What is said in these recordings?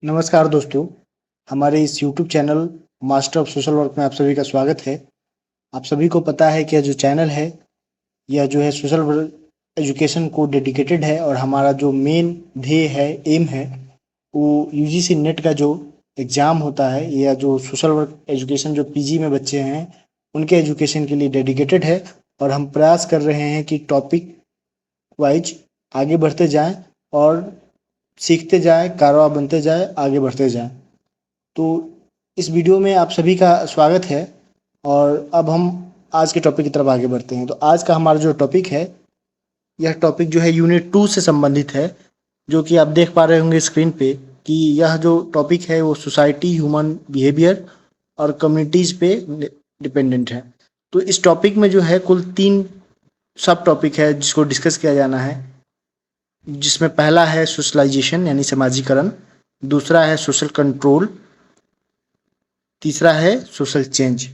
नमस्कार दोस्तों, हमारे इस YouTube channel master of social work में आप सभी का स्वागत है। आप सभी को पता है कि यह जो चैनल है, यह जो है सोशल वर्क एजुकेशन को डेडिकेटेड है और हमारा जो मेन ध्येय है, एम है, वो यूजीसी नेट का जो एग्ज़ाम होता है या जो सोशल वर्क एजुकेशन जो पीजी में बच्चे हैं, उनके एजुकेशन के लिए डेडिकेटेड है। और हम प्रयास कर रहे हैं कि टॉपिक वाइज आगे बढ़ते जाएं और सीखते जाएं, कारवा बनते जाएं, आगे बढ़ते जाएं। तो इस वीडियो में आप सभी का स्वागत है और अब हम आज के टॉपिक की तरफ आगे बढ़ते हैं। तो आज का हमारा जो टॉपिक है, यह टॉपिक जो है यूनिट 2 से संबंधित है, जो कि आप देख पा रहे होंगे स्क्रीन पे कि यह जो टॉपिक है वो सोसाइटी, ह्यूमन बिहेवियर और कम्युनिटीज़ पे डिपेंडेंट है। तो इस टॉपिक में जो है कुल 3 सब टॉपिक है जिसको डिस्कस किया जाना है, जिसमें पहला है सोशलाइजेशन यानी समाजीकरण, दूसरा है सोशल कंट्रोल, तीसरा है सोशल चेंज।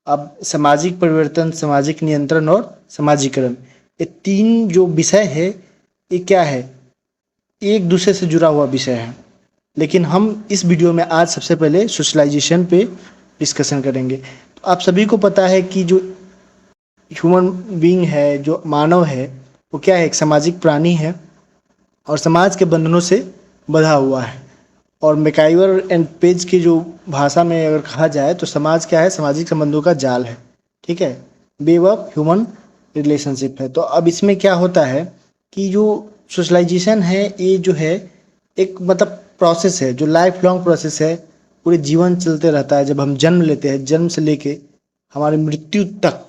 अब सामाजिक परिवर्तन, सामाजिक नियंत्रण और समाजीकरण, ये 3 जो विषय है, ये क्या है, एक दूसरे से जुड़ा हुआ विषय है। लेकिन हम इस वीडियो में आज सबसे पहले सोशलाइजेशन पे डिस्कशन करेंगे। तो आप सभी को पता है कि जो ह्यूमन बीइंग है, जो मानव है, वो क्या है, एक सामाजिक प्राणी है और समाज के बंधनों से बंधा हुआ है। और मैकाइवर एंड पेज की जो भाषा में अगर कहा जाए तो समाज क्या है, सामाजिक संबंधों का जाल है, ठीक है, वेब ऑफ ह्यूमन रिलेशनशिप है। तो अब इसमें क्या होता है कि जो सोशलाइजेशन है, ये जो है एक मतलब प्रोसेस है, जो लाइफ लॉन्ग प्रोसेस है, पूरे जीवन चलते रहता है। जब हम जन्म लेते हैं, जन्म से लेके हमारी मृत्यु तक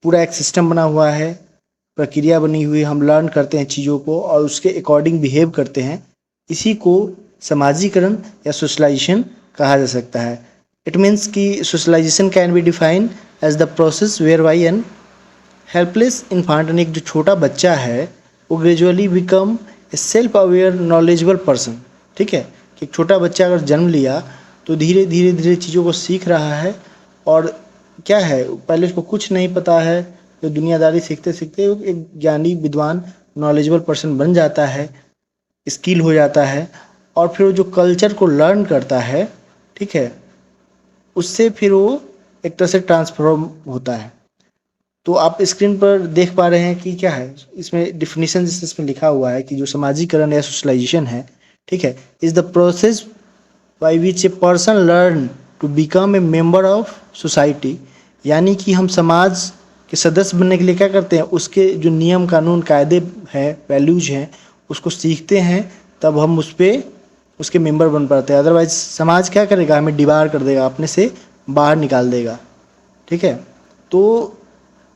पूरा एक सिस्टम बना हुआ है, प्रक्रिया बनी हुई, हम लर्न करते हैं चीज़ों को और उसके अकॉर्डिंग बिहेव करते हैं। इसी को समाजीकरण या सोशलाइजेशन कहा जा सकता है। इट मीन्स कि socialisation can be defined as the process where by an helpless infant, एक जो छोटा बच्चा है वो gradually become a self aware knowledgeable person, ठीक है, कि एक छोटा बच्चा अगर जन्म लिया तो धीरे धीरे धीरे चीज़ों को सीख रहा है और क्या है, पहले उसको कुछ नहीं पता है, तो दुनियादारी सीखते सीखते वो एक ज्ञानी, विद्वान, नॉलेजेबल पर्सन बन जाता है, स्किल हो जाता है। और फिर वो जो कल्चर को लर्न करता है, ठीक है, उससे फिर वो एक तरह से ट्रांसफॉर्म होता है। तो आप स्क्रीन पर देख पा रहे हैं कि क्या है, इसमें डिफिनीशन जिस इसमें लिखा हुआ है कि जो समाजीकरण या सोशलाइजेशन है, ठीक है, is the process by which a person learn to become a member of society, यानी कि हम समाज के सदस्य बनने के लिए क्या करते हैं, उसके जो नियम कानून कायदे हैं, वैल्यूज हैं, उसको सीखते हैं, तब हम उस पर उसके मेंबर बन पाते हैं। अदरवाइज समाज क्या करेगा, हमें डिबार कर देगा, अपने से बाहर निकाल देगा, ठीक है। तो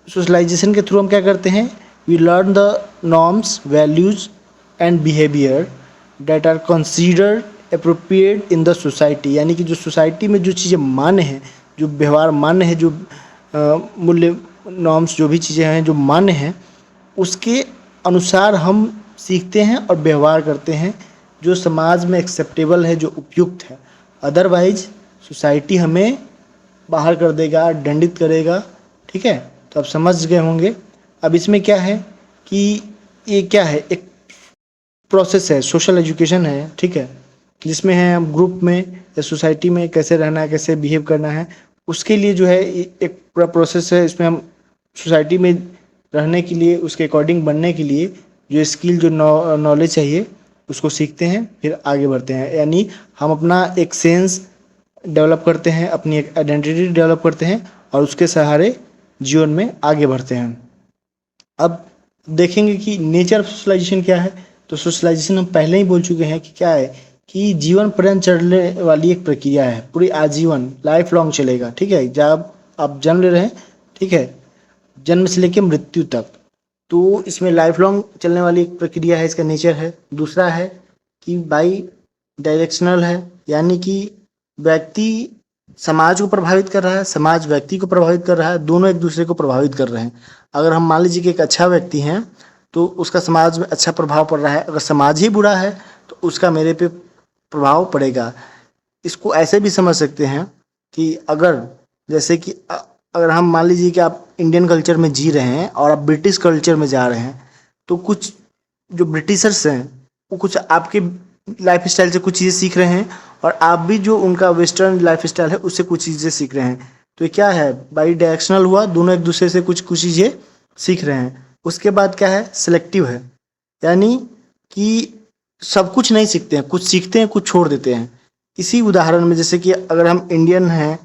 सोशलाइजेशन के थ्रू हम क्या करते हैं, we learn the norms, values and behaviour that are considered appropriate in the society, यानी कि जो सोसाइटी में जो चीज़ें मान्य हैं, जो व्यवहार मान्य है, जो मूल्य, नॉर्म्स, जो भी चीज़ें हैं जो मान्य हैं, उसके अनुसार हम सीखते हैं और व्यवहार करते हैं, जो समाज में एक्सेप्टेबल है, जो उपयुक्त है। अदरवाइज सोसाइटी हमें बाहर कर देगा, दंडित करेगा, ठीक है। तो आप समझ गए होंगे। अब इसमें क्या है कि ये क्या है, एक प्रोसेस है, सोशल एजुकेशन है, ठीक है, जिसमें है हम ग्रुप में या सोसाइटी में कैसे रहना है, कैसे बिहेव करना है, उसके लिए जो है एक पूरा प्रोसेस है। इसमें हम सोसाइटी में रहने के लिए, उसके अकॉर्डिंग बनने के लिए जो स्किल, जो नॉलेज चाहिए, उसको सीखते हैं, फिर आगे बढ़ते हैं। यानी हम अपना एक सेंस डेवलप करते हैं, अपनी एक आइडेंटिटी डेवलप करते हैं और उसके सहारे जीवन में आगे बढ़ते हैं। अब देखेंगे कि नेचर ऑफ सोशलाइजेशन क्या है। तो सोशलाइजेशन हम पहले ही बोल चुके हैं कि क्या है, कि जीवन पर्यंत चलने वाली एक प्रक्रिया है, पूरी आजीवन, लाइफ लॉन्ग चलेगा, ठीक है। जब आप जन्म ले रहे हैं, ठीक है, जन्म से लेकर मृत्यु तक, तो इसमें लाइफ लॉन्ग चलने वाली एक प्रक्रिया है, इसका नेचर है। दूसरा है कि बाई डायरेक्शनल है, यानी कि व्यक्ति समाज को प्रभावित कर रहा है, समाज व्यक्ति को प्रभावित कर रहा है, दोनों एक दूसरे को प्रभावित कर रहे हैं। अगर हम मान लीजिए कि एक अच्छा व्यक्ति हैं तो उसका समाज में अच्छा प्रभाव पड़ रहा है, अगर समाज ही बुरा है तो उसका मेरे पे प्रभाव पड़ेगा। इसको ऐसे भी समझ सकते हैं कि अगर जैसे कि अगर हम मान लीजिए कि आप इंडियन कल्चर में जी रहे हैं और आप ब्रिटिश कल्चर में जा रहे हैं, तो कुछ जो ब्रिटिशर्स हैं वो कुछ आपके लाइफ स्टाइल से कुछ चीज़ें सीख रहे हैं और आप भी जो उनका वेस्टर्न लाइफ स्टाइल है उससे कुछ चीज़ें सीख रहे हैं। तो ये क्या है, बाई डायरेक्शनल हुआ, दोनों एक दूसरे से कुछ कुछ चीज़ें सीख रहे हैं। उसके बाद क्या है, सिलेक्टिव है, यानी कि सब कुछ नहीं सीखते हैं, कुछ सीखते हैं कुछ छोड़ देते हैं। इसी उदाहरण में जैसे कि अगर हम इंडियन हैं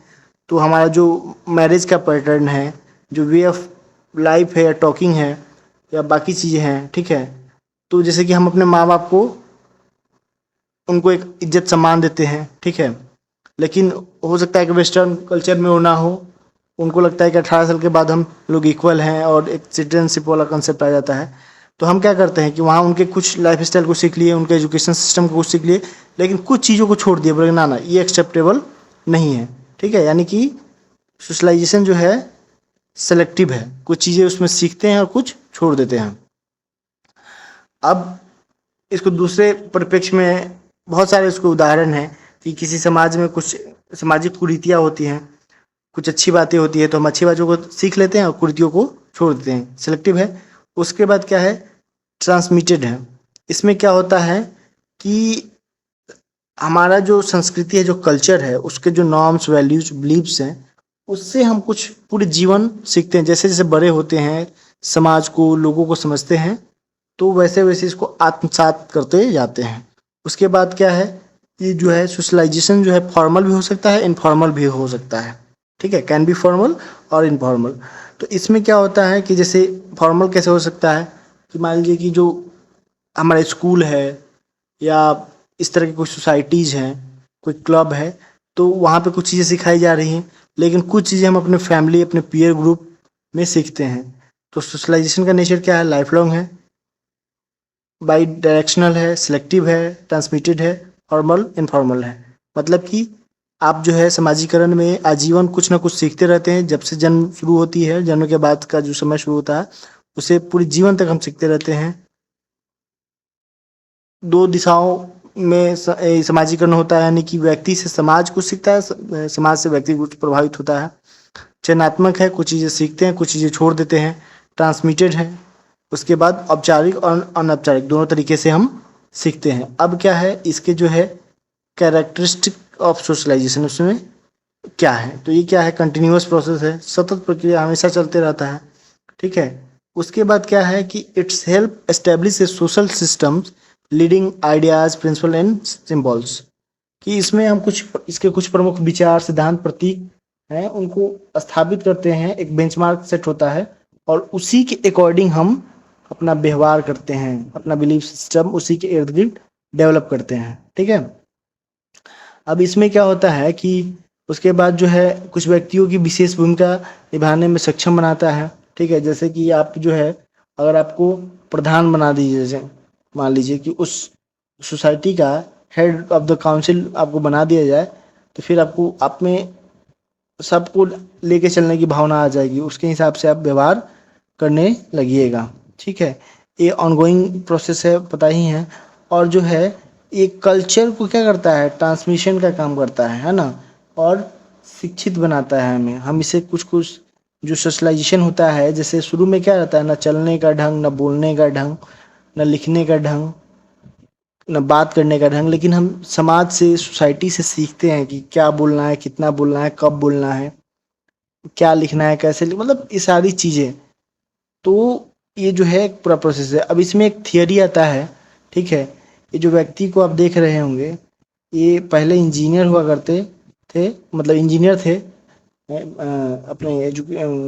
तो हमारा जो मैरिज का पैटर्न है, जो वे ऑफ लाइफ है या टॉकिंग है या बाकी चीज़ें हैं, ठीक है, तो जैसे कि हम अपने माँ बाप को उनको एक इज्जत सम्मान देते हैं, ठीक है, लेकिन हो सकता है कि वेस्टर्न कल्चर में वो ना हो, उनको लगता है कि 18 साल के बाद हम लोग इक्वल हैं और एक सिटीजनशिप वाला कंसेप्ट आ जाता है। तो हम क्या करते हैं कि वहाँ उनके कुछ लाइफ स्टाइल को सीख लिए, उनके एजुकेशन सिस्टम को कुछ सीख लिए, लेकिन कुछ चीज़ों को छोड़ दिए, बोले ना ना ये एक्सेप्टेबल नहीं है, ठीक है। यानी कि सोशलाइजेशन जो है सेलेक्टिव है, कुछ चीज़ें उसमें सीखते हैं और कुछ छोड़ देते हैं। अब इसको दूसरे परिप्रेक्ष्य में बहुत सारे उसके उदाहरण हैं कि किसी समाज में कुछ सामाजिक कुरीतियाँ होती हैं, कुछ अच्छी बातें होती है तो हम अच्छी बातों को सीख लेते हैं और कुरीतियों को छोड़ देते हैं, सिलेक्टिव है। उसके बाद क्या है, ट्रांसमिटेड है। इसमें क्या होता है कि हमारा जो संस्कृति है, जो कल्चर है, उसके जो नॉर्म्स, वैल्यूज, बिलीव्स हैं, उससे हम कुछ पूरे जीवन सीखते हैं। जैसे जैसे बड़े होते हैं, समाज को, लोगों को समझते हैं, तो वैसे वैसे इसको आत्मसात करते जाते हैं। उसके बाद क्या है, ये जो है सोशलाइजेशन जो है फॉर्मल भी हो सकता है, इनफॉर्मल भी हो सकता है, ठीक है, कैन बी फॉर्मल और इनफॉर्मल। तो इसमें क्या होता है कि जैसे फॉर्मल कैसे हो सकता है कि मान लीजिए कि जो हमारा स्कूल है या इस तरह की कोई सोसाइटीज़ हैं, कोई क्लब है, तो वहाँ पे कुछ चीज़ें सिखाई जा रही हैं, लेकिन कुछ चीज़ें हम अपने फैमिली, अपने पीयर ग्रुप में सीखते हैं। तो सोशलाइजेशन का नेचर क्या है, लाइफ लॉन्ग है, बाई डायरेक्शनल है, सिलेक्टिव है, ट्रांसमिटेड है, फॉर्मल, इनफॉर्मल है। मतलब कि आप जो है समाजीकरण में आजीवन कुछ ना कुछ सीखते रहते हैं। जब से जन्म शुरू होती है, जन्म के बाद का जो समय शुरू होता है, उसे पूरे जीवन तक हम सीखते रहते हैं। दो दिशाओं में समाजीकरण होता है, यानी कि व्यक्ति से समाज कुछ सीखता है, समाज से व्यक्ति कुछ प्रभावित होता है। चयनात्मक है, कुछ चीज़ें सीखते हैं, कुछ चीज़ें छोड़ देते हैं। ट्रांसमिटेड है। उसके बाद औपचारिक और अनौपचारिक दोनों तरीके से हम सीखते हैं। अब क्या है, इसके जो है कैरेक्टरिस्टिक ऑफ सोशलाइजेशन, उसमें क्या है, तो ये क्या है, कंटिन्यूअस प्रोसेस है, सतत प्रक्रिया, हमेशा चलते रहता है, ठीक है। उसके बाद क्या है कि it's help establish a social systems leading ideas, principle and symbols, कि इसमें हम कुछ इसके कुछ प्रमुख विचार, सिद्धांत, प्रतीक हैं, उनको स्थापित करते हैं। एक बेंचमार्क सेट होता है और उसी के अकॉर्डिंग हम अपना व्यवहार करते हैं, अपना बिलीफ सिस्टम उसी के इर्द गिर्द डेवलप करते हैं, ठीक है। अब इसमें क्या होता है कि उसके बाद जो है कुछ व्यक्तियों की विशेष भूमिका निभाने में सक्षम बनाता है, ठीक है। जैसे कि आप जो है, अगर आपको प्रधान बना दीजिए, जैसे मान लीजिए कि उस सोसाइटी का हेड ऑफ द काउंसिल आपको बना दिया जाए, तो फिर आपको आप में सबको लेके चलने की भावना आ जाएगी, उसके हिसाब से आप व्यवहार करने लगिएगा, ठीक है। ये ऑनगोइंग प्रोसेस है, पता ही है। और जो है एक कल्चर को क्या करता है, ट्रांसमिशन का काम करता है ना, और शिक्षित बनाता है हमें। हम इसे कुछ कुछ जो सोशलाइजेशन होता है, जैसे शुरू में क्या रहता है, ना चलने का ढंग, ना बोलने का ढंग, ना लिखने का ढंग, ना बात करने का ढंग, लेकिन हम समाज से, सोसाइटी से सीखते हैं कि क्या बोलना है, कितना बोलना है, कब बोलना है, क्या लिखना है, कैसे मतलब ये सारी चीज़ें। तो ये जो है एक पूरा प्रोसेस है। अब इसमें एक थियरी आता है, ठीक है। ये जो व्यक्ति को आप देख रहे होंगे, ये पहले इंजीनियर हुआ करते थे, मतलब इंजीनियर थे। अपने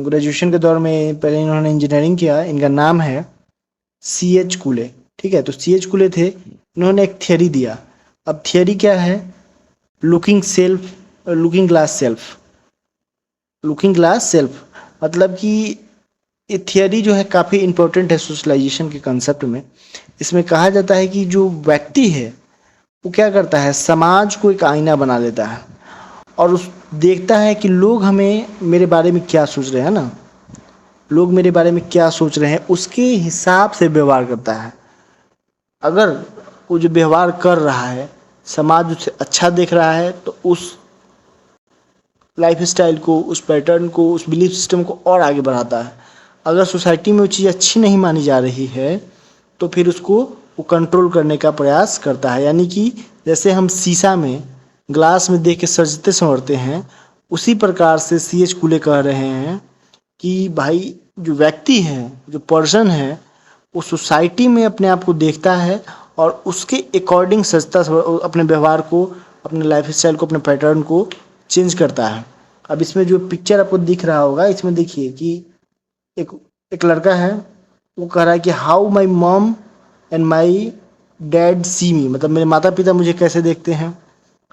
ग्रेजुएशन के दौर में पहले इन्होंने इंजीनियरिंग किया। इनका नाम है C.H. कुले, ठीक है। तो C.H. कुले थे, इन्होंने एक थियरी दिया। अब थियरी क्या है, लुकिंग ग्लास सेल्फ, मतलब कि ये थियरी जो है काफ़ी इम्पोर्टेंट है सोशलाइजेशन के कंसेप्ट में। इसमें कहा जाता है कि जो व्यक्ति है वो क्या करता है, समाज को एक आईना बना लेता है और उस देखता है कि लोग हमें, मेरे बारे में क्या सोच रहे हैं ना, लोग मेरे बारे में क्या सोच रहे हैं, उसके हिसाब से व्यवहार करता है। अगर वो जो व्यवहार कर रहा है, समाज उसे अच्छा देख रहा है, तो उस लाइफ स्टाइल को, उस पैटर्न को, उस बिलीफ सिस्टम को और आगे बढ़ाता है। अगर सोसाइटी में वो चीज़ अच्छी नहीं मानी जा रही है, तो फिर उसको वो कंट्रोल करने का प्रयास करता है। यानी कि जैसे हम शीशा में ग्लास में देख के सजते संवरते हैं, उसी प्रकार से सी एच कूले कह रहे हैं कि भाई जो व्यक्ति है, जो पर्सन है, वो सोसाइटी में अपने आप को देखता है और उसके अकॉर्डिंग सजता अपने व्यवहार को, अपने लाइफ स्टाइल को, अपने पैटर्न को चेंज करता है। अब इसमें जो पिक्चर आपको दिख रहा होगा, इसमें देखिए कि एक एक लड़का है, वो कह रहा है कि how my mom and my dad see me, मतलब मेरे माता पिता मुझे कैसे देखते हैं।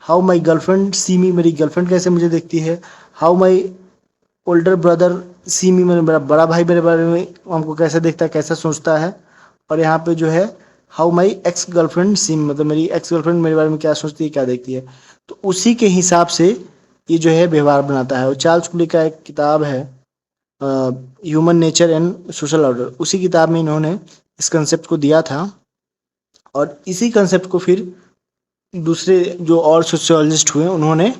हाउ माई गर्लफ्रेंड सी मी, मेरी गर्लफ्रेंड कैसे मुझे देखती है। हाउ माई ओल्डर ब्रदर सी मी, मेरा बड़ा भाई मेरे बारे में हमको कैसे देखता है, कैसा सोचता है। और यहाँ पे जो है how my ex girlfriend C me, मतलब मेरी एक्स गर्लफ्रेंड मेरे बारे में क्या सोचती है, क्या देखती है। तो उसी के हिसाब से ये जो है व्यवहार बनाता है। और चार्ल्स कूले का एक किताब है human nature and social order, उसी किताब में इन्होंने इस कंसेप्ट को दिया था और इसी कंसेप्ट को फिर दूसरे जो और सोशियोलॉजिस्ट हुए उन्होंने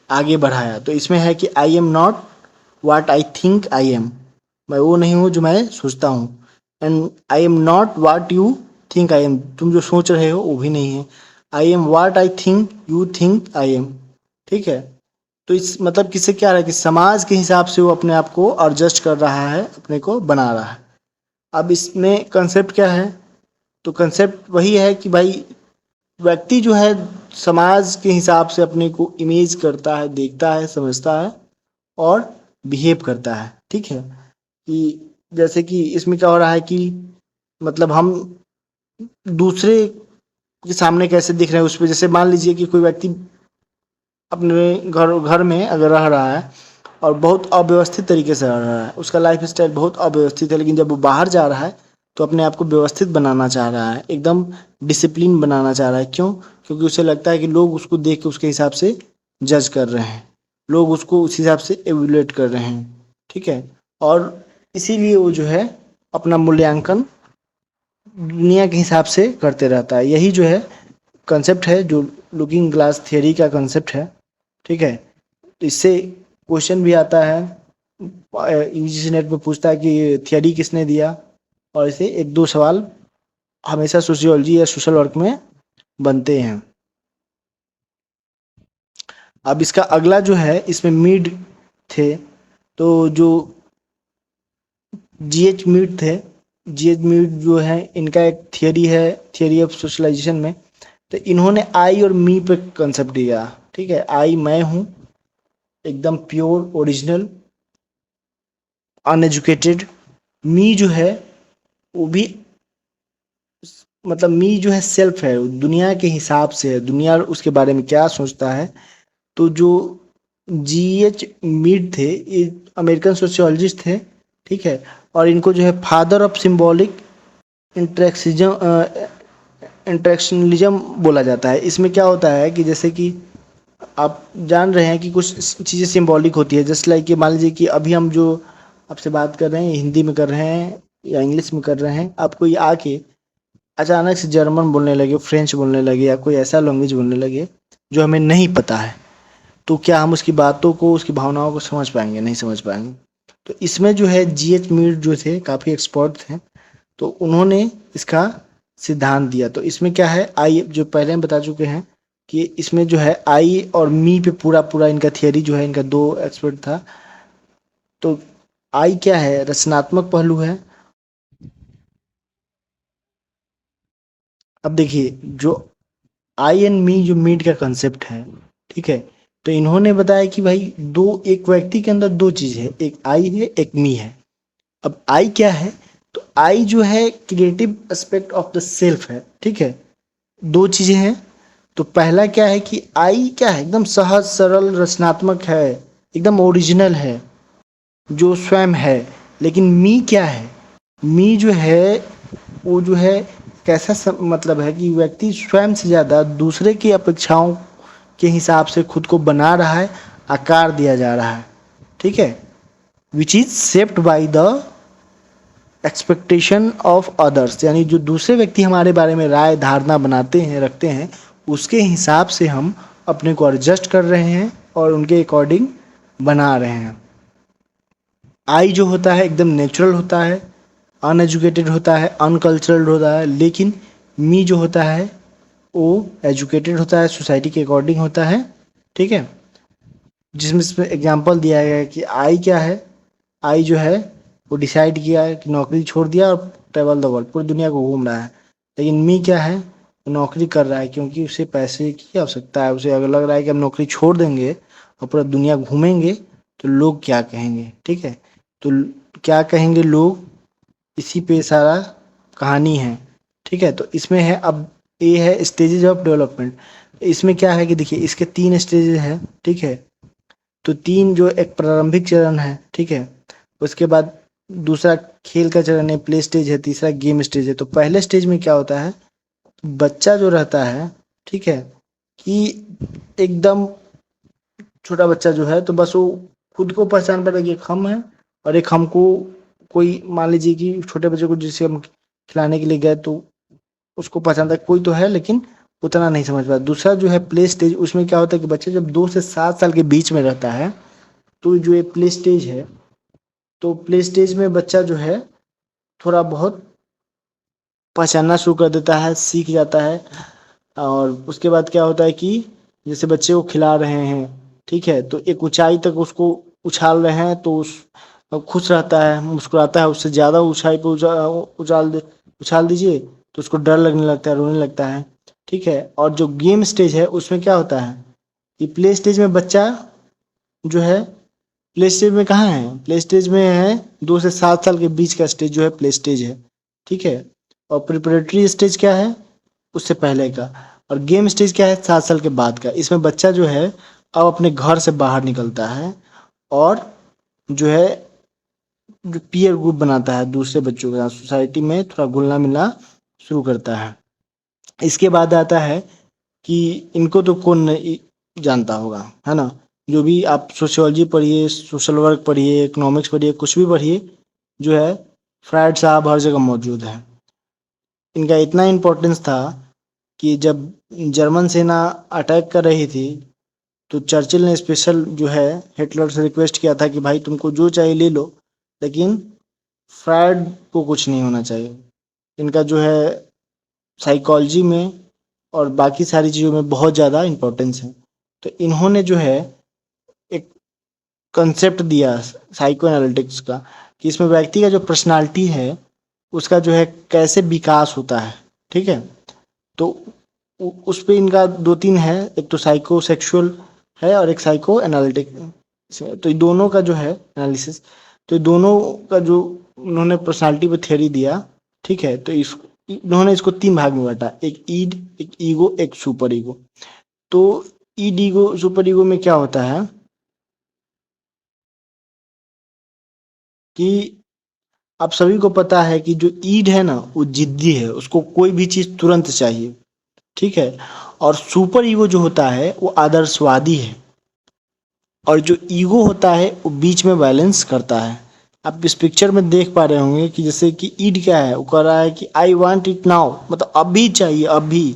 आगे बढ़ाया। तो इसमें है कि I am not what I think I am, मैं वो नहीं हूँ जो मैं सोचता हूँ। And I am not what you think I am, तुम जो सोच रहे हो वो भी नहीं है। I am what I think you think I am, ठीक है। तो इस मतलब किससे क्या रहा है कि समाज के हिसाब से वो अपने आप को एडजस्ट कर रहा है, अपने को बना रहा है। अब इसमें कंसेप्ट क्या है, तो कंसेप्ट वही है कि भाई व्यक्ति जो है समाज के हिसाब से अपने को इमेज करता है, देखता है, समझता है और बिहेव करता है, ठीक है। कि जैसे कि इसमें क्या हो रहा है कि मतलब हम दूसरे के सामने कैसे दिख रहे हैं उस पर, जैसे मान लीजिए कि कोई व्यक्ति अपने घर में अगर रह रहा है और बहुत अव्यवस्थित तरीके से रह रहा है, उसका लाइफ स्टाइल बहुत अव्यवस्थित है, लेकिन जब वो बाहर जा रहा है तो अपने आप को व्यवस्थित बनाना चाह रहा है, एकदम डिसिप्लिन बनाना चाह रहा है। क्यों? क्योंकि उसे लगता है कि लोग उसको देख के उसके हिसाब से जज कर रहे हैं, लोग उसको उस हिसाब से एवेल्युएट कर रहे हैं, ठीक है। और इसीलिए वो जो है अपना मूल्यांकन दुनिया के हिसाब से करते रहता है। यही जो है कंसेप्ट है जो लुकिंग ग्लास थियरी का कंसेप्ट है, ठीक है। तो इससे क्वेश्चन भी आता है, यूजीसी नेट में पूछता है कि थियरी किसने दिया, और इसे एक दो सवाल हमेशा सोशियोलॉजी या सोशल वर्क में बनते हैं। अब इसका अगला जो है, इसमें मीड थे, तो जो जीएच मीड थे, जीएच मीड जो है इनका एक थियरी है, थियरी ऑफ सोशलाइजेशन में। तो इन्होंने आई और मी पे कंसेप्ट दिया, ठीक है। आई मैं हूँ, एकदम प्योर ओरिजिनल अनएजुकेटेड। मी जो है वो भी मतलब मी जो है सेल्फ है, दुनिया के हिसाब से है, दुनिया उसके बारे में क्या सोचता है। तो जो जीएच मीड थे ये अमेरिकन सोशियोलॉजिस्ट थे, ठीक है। और इनको जो है फादर ऑफ सिंबॉलिक इंट्रैक्शनलिज्म बोला जाता है। इसमें क्या होता है कि जैसे कि आप जान रहे हैं कि कुछ चीज़ें सिंबॉलिक होती है, जस्ट लाइक कि मान लीजिए कि अभी हम जो आपसे बात कर रहे हैं हिंदी में कर रहे हैं या इंग्लिश में कर रहे हैं, आपको ये आके अचानक से जर्मन बोलने लगे, फ्रेंच बोलने लगे या कोई ऐसा लैंग्वेज बोलने लगे जो हमें नहीं पता है, तो क्या हम उसकी बातों को, उसकी भावनाओं को समझ पाएंगे? नहीं समझ पाएंगे। तो इसमें जो है जीएच मीड जो थे काफ़ी एक्सपर्ट थे, तो उन्होंने इसका सिद्धांत दिया। तो इसमें क्या है, आई जो पहले हम बता चुके हैं कि इसमें जो है आई और मी पे पूरा पूरा इनका थियरी जो है, इनका दो एक्सपर्ट था। तो आई क्या है, रचनात्मक पहलू है। अब देखिए जो आई एंड मी जो मीट का कंसेप्ट है, ठीक है। तो इन्होंने बताया कि भाई दो, एक व्यक्ति के अंदर दो चीज है, एक आई है एक मी है। अब आई क्या है, तो आई जो है creative aspect of the self है, ठीक है। दो चीजें हैं। तो पहला क्या है कि आई क्या है, एकदम सहज सरल रचनात्मक है, एकदम ओरिजिनल है, जो स्वयं है। लेकिन मी क्या है, मी जो है वो जो है कैसा मतलब है कि व्यक्ति स्वयं से ज़्यादा दूसरे की अपेक्षाओं के हिसाब से खुद को बना रहा है, आकार दिया जा रहा है, ठीक है। Which is shaped by the expectation of others, यानी जो दूसरे व्यक्ति हमारे बारे में राय धारणा बनाते हैं, रखते हैं, उसके हिसाब से हम अपने को एडजस्ट कर रहे हैं और उनके अकॉर्डिंग बना रहे हैं। आई जो होता है एकदम नेचुरल होता है, अनएजुकेटेड होता है, अनकल्चरल होता है, लेकिन मी जो होता है वो एजुकेटेड होता है, सोसाइटी के अकॉर्डिंग होता है, ठीक है। जिसमें इसमें एग्जांपल दिया गया है कि आई क्या है, आई जो है वो डिसाइड किया है कि नौकरी छोड़ दिया और ट्रेवल द वर्ल्ड, पूरी दुनिया को घूम रहा है। लेकिन मी क्या है, वो नौकरी कर रहा है क्योंकि उसे पैसे की आवश्यकता है। उसे अगर लग रहा है कि हम नौकरी छोड़ देंगे और पूरा दुनिया घूमेंगे तो लोग क्या कहेंगे, ठीक है। तो क्या कहेंगे लोग, इसी पे सारा कहानी है, ठीक है। तो इसमें है, अब ये है स्टेजेस ऑफ डेवलपमेंट। इसमें क्या है कि देखिए इसके 3 स्टेजेस हैं, ठीक है। तो 3 जो एक प्रारंभिक चरण है, ठीक है। उसके बाद दूसरा खेल का चरण है, प्ले स्टेज है, तीसरा गेम स्टेज है। तो पहले स्टेज में क्या होता है, बच्चा जो रहता है, ठीक है, कि एकदम छोटा बच्चा जो है तो बस वो खुद को पहचान पाता है कि एक हम है और एक हमको कोई, मान लीजिए कि छोटे बच्चे को जिसे हम खिलाने के लिए गए तो उसको पहचानता है कोई तो है, लेकिन उतना नहीं समझ पाता। दूसरा जो है प्ले स्टेज, उसमें क्या होता है कि बच्चा जब 2 से 7 साल के बीच में रहता है, तो जो ये प्ले स्टेज है, तो प्ले स्टेज में बच्चा जो है थोड़ा बहुत पहचानना शुरू कर देता है, सीख जाता है। और उसके बाद क्या होता है कि जैसे बच्चे को खिला रहे हैं, ठीक है, तो एक ऊंचाई तक उसको उछाल रहे हैं तो उस खुश रहता है, मुस्कुराता है। उससे ज़्यादा ऊंचाई पे उछाल दीजिए तो उसको डर लगने लगता है, रोने लगता है, ठीक है। और जो गेम स्टेज है उसमें क्या होता है कि प्ले स्टेज में बच्चा जो है, प्ले स्टेज में कहाँ है, प्ले स्टेज में है 2 से 7 साल के बीच का स्टेज जो है प्ले स्टेज है, ठीक है। और प्रिपरेटरी स्टेज क्या है, उससे पहले का। और गेम स्टेज क्या है, 7 साल के बाद का। इसमें बच्चा जो है अब अपने घर से बाहर निकलता है और जो है जो पीयर ग्रुप बनाता है दूसरे बच्चों के साथ, सोसाइटी में थोड़ा घुलना मिलना शुरू करता है। इसके बाद आता है कि इनको तो कौन नहीं जानता होगा, है ना। जो भी आप सोशियोलॉजी पढ़िए, सोशल वर्क पढ़िए, इकोनॉमिक्स पढ़िए, कुछ भी पढ़िए, जो है फ्रायड साहब हर जगह मौजूद है। इनका इतना इम्पोर्टेंस था कि जब जर्मन सेना अटैक कर रही थी तो चर्चिल ने स्पेशल जो है हिटलर से रिक्वेस्ट किया था कि भाई तुमको जो चाहिए ले लो, लेकिन फ्रायड को कुछ नहीं होना चाहिए। इनका जो है साइकोलॉजी में और बाकी सारी चीज़ों में बहुत ज़्यादा इम्पोर्टेंस है। तो इन्होंने जो है एक कंसेप्ट दिया साइको एनालिटिक्स का, कि इसमें व्यक्ति का जो पर्सनालिटी है उसका जो है कैसे विकास होता है, ठीक है। तो उस पे इनका 2-3 है, एक तो साइको सेक्सुअल है और एक साइको एनालिटिक। तो ये दोनों का जो है एनालिसिस, तो ये दोनों का जो उन्होंने पर्सनालिटी पे थ्योरी दिया, ठीक है। तो इन्होंने इसको 3 भाग में बांटा, एक ईड, एक ईगो, एक सुपर ईगो। तो ईड, ईगो, सुपर ईगो में क्या होता है कि आप सभी को पता है कि जो ईड है ना वो जिद्दी है, उसको कोई भी चीज़ तुरंत चाहिए, ठीक है। और सुपर ईगो जो होता है वो आदर्शवादी है, और जो ईगो होता है वो बीच में बैलेंस करता है। आप इस पिक्चर में देख पा रहे होंगे कि जैसे कि ईड क्या है, वो कह रहा है कि आई वांट इट नाउ, मतलब अभी चाहिए, अभी।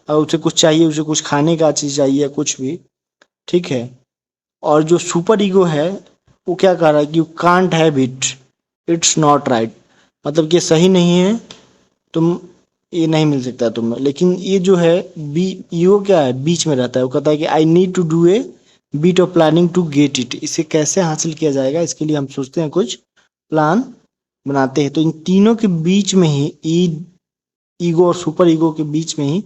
और उसे कुछ चाहिए, उसे कुछ खाने का चीज़ चाहिए, कुछ भी, ठीक है। और जो सुपर ईगो है वो क्या कह रहा है कि you can't have it, it's not right, मतलब कि ये सही नहीं है, तुम, ये नहीं मिल सकता तुम्हें। लेकिन ये जो है बी, ईगो क्या है, बीच में रहता है। वो कहता है कि I need to do a bit of planning to get it. इसे कैसे हासिल किया जाएगा, इसके लिए हम सोचते हैं, कुछ प्लान बनाते हैं। तो इन तीनों के बीच में ही ईगो और सुपर ईगो के बीच में ही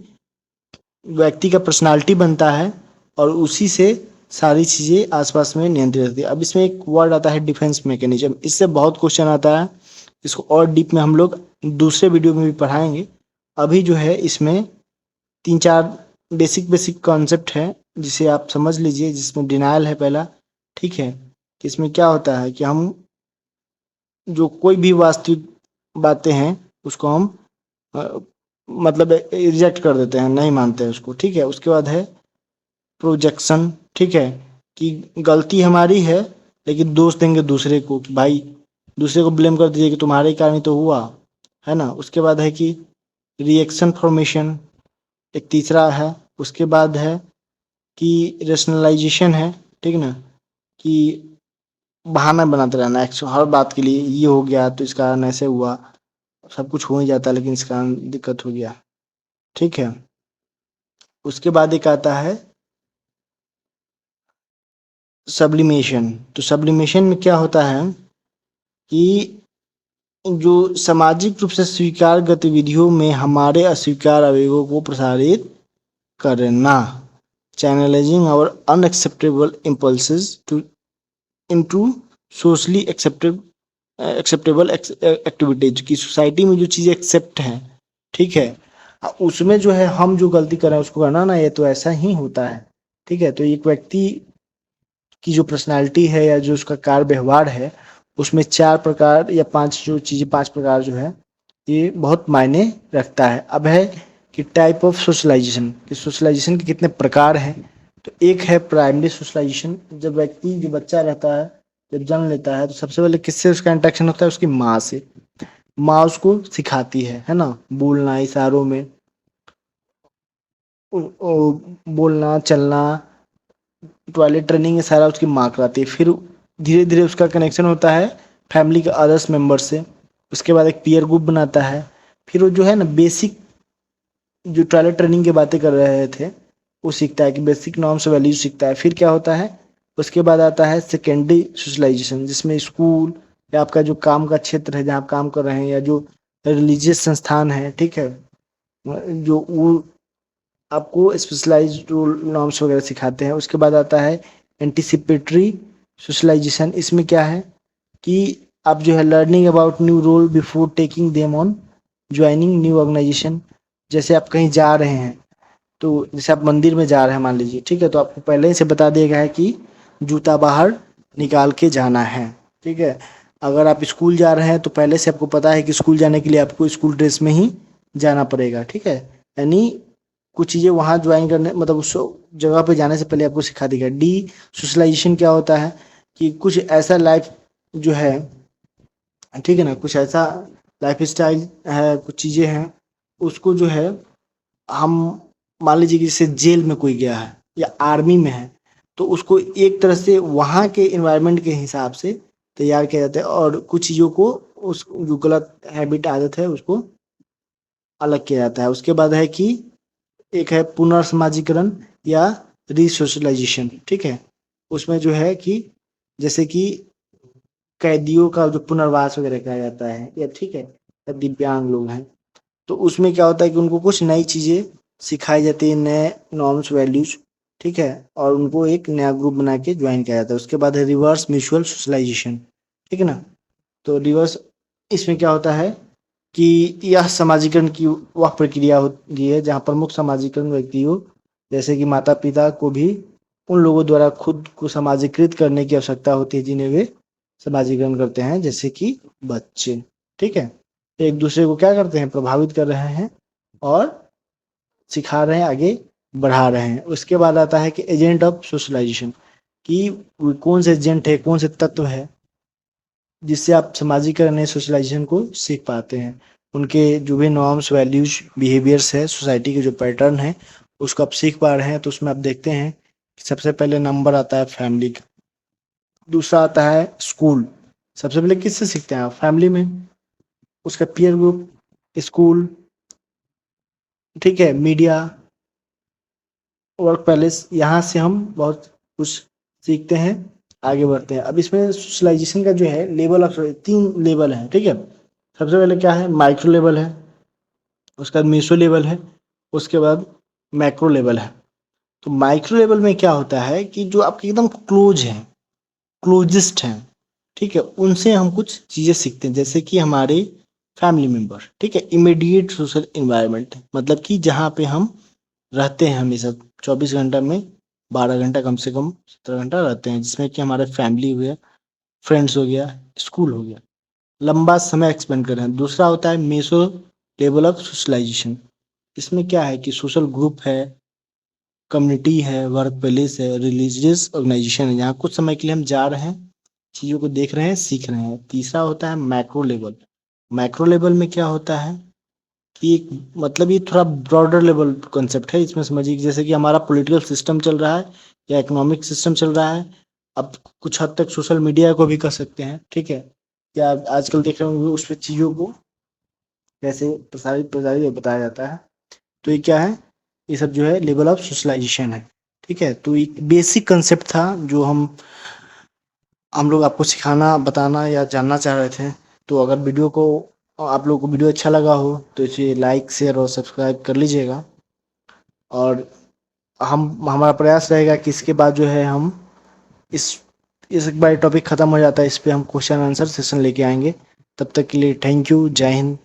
व्यक्ति का पर्सनालिटी बनता है और उसी से सारी चीज़ें आसपास में नियंत्रित रहती है। अब इसमें एक वर्ड आता है डिफेंस मैकेनिज्म, इससे बहुत क्वेश्चन आता है। इसको और डीप में हम लोग दूसरे वीडियो में भी पढ़ाएंगे। अभी जो है इसमें 3-4 बेसिक बेसिक कॉन्सेप्ट है जिसे आप समझ लीजिए। जिसमें डिनायल है पहला, ठीक है। कि इसमें क्या होता है कि हम जो कोई भी वास्तविक बातें हैं उसको हम अ, मतलब रिजेक्ट कर देते हैं, नहीं मानते हैं उसको, ठीक है। उसके बाद है प्रोजेक्शन, ठीक है, कि गलती हमारी है लेकिन दोष देंगे दूसरे को, कि भाई दूसरे को ब्लेम कर दीजिए कि तुम्हारे कारण ही तो हुआ, है ना। उसके बाद है कि रिएक्शन फॉर्मेशन, एक तीसरा है। उसके बाद है कि रेशनलाइजेशन है, ठीक ना, कि बहाना बनाते रहना हर बात के लिए, ये हो गया तो इसका कारण ऐसे हुआ, सब कुछ हो ही जाता है लेकिन इसका कारण दिक्कत हो गया। ठीक है। उसके बाद एक आता है सब्लिमेशन। तो सब्लिमेशन में क्या होता है कि जो सामाजिक रूप से स्वीकार गतिविधियों में हमारे अस्वीकार आवेगों को प्रसारित करना, channelising our unacceptable impulses to into socially acceptable activities की सोसाइटी में जो चीज़ें एक्सेप्ट हैं, ठीक है, उसमें जो है हम जो गलती कर रहे हैं उसको करना ना, ये तो ऐसा ही होता है। ठीक है, तो एक व्यक्ति की जो पर्सनालिटी है या जो उसका कार्य व्यवहार है उसमें 4 प्रकार या 5 जो चीज़ें 5 प्रकार जो है ये बहुत मायने रखता है। अब है कि टाइप ऑफ सोशलाइजेशन, कि सोशलाइजेशन के कितने प्रकार हैं। तो एक है प्राइमरी सोशलाइजेशन, जब व्यक्ति जो बच्चा रहता है जब जन्म लेता है तो सबसे पहले किससे उसका इंटरेक्शन होता है, उसकी माँ से। माँ उसको सिखाती है ना, बोलना, इशारों में बोलना, चलना, टॉयलेट ट्रेनिंग, ये सारा उसकी माँ कराती है। फिर धीरे धीरे उसका कनेक्शन होता है फैमिली के अदर्स मेंबर से। उसके बाद एक पीयर ग्रुप बनाता है। फिर वो जो है ना बेसिक जो टॉयलेट ट्रेनिंग की बातें कर रहे थे वो सीखता है कि बेसिक नॉर्म्स वैल्यूज सीखता है। फिर क्या होता है, उसके बाद आता है सेकेंडरी सोशलाइजेशन, जिसमें स्कूल या आपका जो काम का क्षेत्र है जहाँ आप काम कर रहे हैं या जो रिलीजियस संस्थान है, ठीक है, जो वो आपको स्पेशलाइज्ड रूल नॉर्म्स वगैरह सिखाते हैं। उसके बाद आता है एंटिसिपेटरी सोशलाइजेशन। इसमें क्या है कि आप जो है learning about new role before taking them on joining new organisation. जैसे आप कहीं जा रहे हैं, तो जैसे आप मंदिर में जा रहे हैं मान लीजिए, ठीक है, तो आपको पहले ही से बता दिया गया है कि जूता बाहर निकाल के जाना है। ठीक है, अगर आप स्कूल जा रहे हैं तो पहले से आपको पता है कि स्कूल जाने के लिए आपको स्कूल ड्रेस में ही जाना पड़ेगा। ठीक है, यानी कुछ चीज़ें वहाँ ज्वाइन करने मतलब उस जगह पे जाने से पहले आपको सिखा दी गई। डी सोशलाइजेशन क्या होता है कि कुछ ऐसा लाइफ जो है, ठीक है ना, कुछ ऐसा लाइफ स्टाइल है, कुछ चीज़ें हैं उसको जो है हम मान लीजिए कि जैसे जेल में कोई गया है या आर्मी में है तो उसको एक तरह से वहाँ के इन्वायरमेंट के हिसाब से तैयार किया जाता है और कुछ चीज़ों को उस जो गलत हैबिट आदत है उसको अलग किया जाता है। उसके बाद है कि एक है पुनर्समाजीकरण या रीसोशलाइजेशन। ठीक है, उसमें जो है कि जैसे कि कैदियों का जो पुनर्वास वगैरह किया जाता है या ठीक है या दिव्यांग लोग हैं तो उसमें क्या होता है कि उनको कुछ नई चीज़ें सिखाई जाती है, नए नॉर्म्स वैल्यूज। ठीक है, और उनको एक नया ग्रुप बना के ज्वाइन किया जाता है। उसके बाद है रिवर्स म्यूचुअल सोशलाइजेशन। ठीक है ना, तो रिवर्स इसमें क्या होता है कि यह समाजीकरण की वह प्रक्रिया होती है जहाँ प्रमुख समाजीकरण व्यक्तियों जैसे कि माता पिता को भी उन लोगों द्वारा खुद को समाजीकृत करने की आवश्यकता होती है जिन्हें वे समाजीकरण करते हैं, जैसे कि बच्चे। ठीक है, एक दूसरे को क्या करते हैं, प्रभावित कर रहे हैं और सिखा रहे हैं, आगे बढ़ा रहे हैं। उसके बाद आता है कि एजेंट ऑफ सोशलाइजेशन, कि कौन से एजेंट है, कौन से तत्व है जिससे आप सामाजिकरण सोशलाइजेशन को सीख पाते हैं। उनके जो भी नॉर्म्स वैल्यूज बिहेवियर्स है, सोसाइटी के जो पैटर्न है उसको आप सीख पा रहे हैं। तो उसमें आप देखते हैं कि सबसे पहले नंबर आता है फैमिली का, दूसरा आता है स्कूल। सबसे पहले किससे सीखते हैं आप, फैमिली में, उसका पीयर ग्रुप, स्कूल, ठीक है, मीडिया, वर्क पैलेस, यहाँ से हम बहुत कुछ सीखते हैं, आगे बढ़ते हैं। अब इसमें सोशलाइजेशन का जो है लेवल ऑफ 3 लेवल है। ठीक है, सबसे पहले क्या है, माइक्रो लेवल है, उसके बाद मेसो लेवल है, उसके बाद मैक्रो लेवल है। तो माइक्रो लेवल में क्या होता है कि जो आपके एकदम क्लोज हैं, क्लोजेस्ट हैं, ठीक है, उनसे हम कुछ चीज़ें सीखते हैं, जैसे कि हमारे फैमिली मेम्बर। ठीक है, इमीडिएट सोशल इन्वायरमेंट मतलब कि जहाँ पे हम रहते हैं हमेशा 24 घंटा में 12 घंटा कम से कम 17 घंटा रहते हैं, जिसमें कि हमारे फैमिली हो गया, फ्रेंड्स हो गया, स्कूल हो गया, लंबा समय एक्सपेंड कर रहे हैं। दूसरा होता है मेसो लेवल ऑफ सोशलाइजेशन। इसमें क्या है कि सोशल ग्रुप है, कम्युनिटी है, वर्क प्लेस है, रिलीजियस ऑर्गेनाइजेशन है, यहाँ कुछ समय के लिए हम जा रहे हैं, चीज़ों को देख रहे हैं, सीख रहे हैं। तीसरा होता है मैक्रो लेवल। मैक्रो लेवल में क्या होता है कि एक मतलब ये थोड़ा ब्रॉडर लेवल कॉन्सेप्ट है। इसमें समझिए कि जैसे कि हमारा पॉलिटिकल सिस्टम चल रहा है या इकोनॉमिक सिस्टम चल रहा है, अब कुछ हद तक सोशल मीडिया को भी कर सकते हैं। ठीक है, क्या आजकल देख रहे होंगे उस पर चीज़ों को कैसे प्रसारित प्रसारित बताया जाता है। तो ये क्या है, ये सब जो है लेवल ऑफ सोशलाइजेशन है। ठीक है, तो एक बेसिक कंसेप्ट था जो हम लोग आपको सिखाना, बताना या जानना चाह रहे थे। तो अगर वीडियो को, आप लोगों को वीडियो अच्छा लगा हो तो इसे लाइक, शेयर और सब्सक्राइब कर लीजिएगा। और हमारा प्रयास रहेगा कि इसके बाद जो है हम इस एक बार टॉपिक ख़त्म हो जाता है, इस पे हम क्वेश्चन आंसर सेशन लेके आएंगे। तब तक के लिए थैंक यू, जय हिंद।